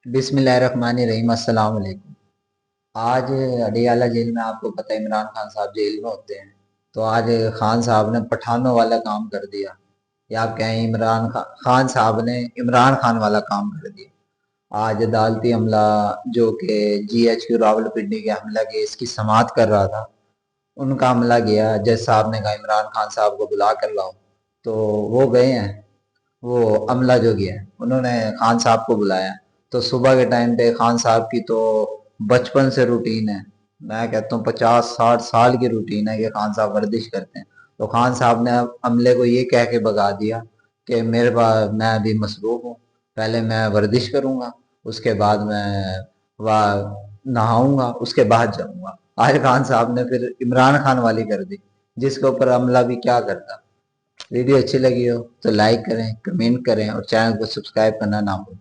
बिस्मिल्लाहिर्रहमानिर्रहीम। अस्सलाम वालेकुम। आज अडियाला जेल में आपको पता है इमरान खान साहब जेल में होते हैं। तो आज खान साहब ने पठानों वाला काम कर दिया, या आप कहें खान साहब ने इमरान खान वाला काम कर दिया। आज अदालती अमला जो कि GHQ रावलपिंडी के हमला केस की समाअत कर रहा था, उनका हमला गया। जज साहब ने कहा इमरान खान साहब को बुला कर लाओ, तो वो गए हैं। वो अमला जो गया है, उन्होंने खान साहब को बुलाया। तो सुबह के टाइम पे खान साहब की तो बचपन से रूटीन है, मैं कहता हूँ 50-60 साल की रूटीन है कि खान साहब वर्जिश करते हैं। तो खान साहब ने अमले को ये कह के भगा दिया कि मेरे पास मैं अभी मसरूफ हूँ, पहले मैं वर्जिश करूंगा, उसके बाद मैं वह नहाऊंगा, उसके बाद जाऊंगा। आज खान साहब ने फिर इमरान खान वाली कर दी, जिसके ऊपर अमला भी क्या करता। वीडियो अच्छी लगी हो तो लाइक करें, कमेंट करें और चैनल को सब्सक्राइब करना ना भूलें।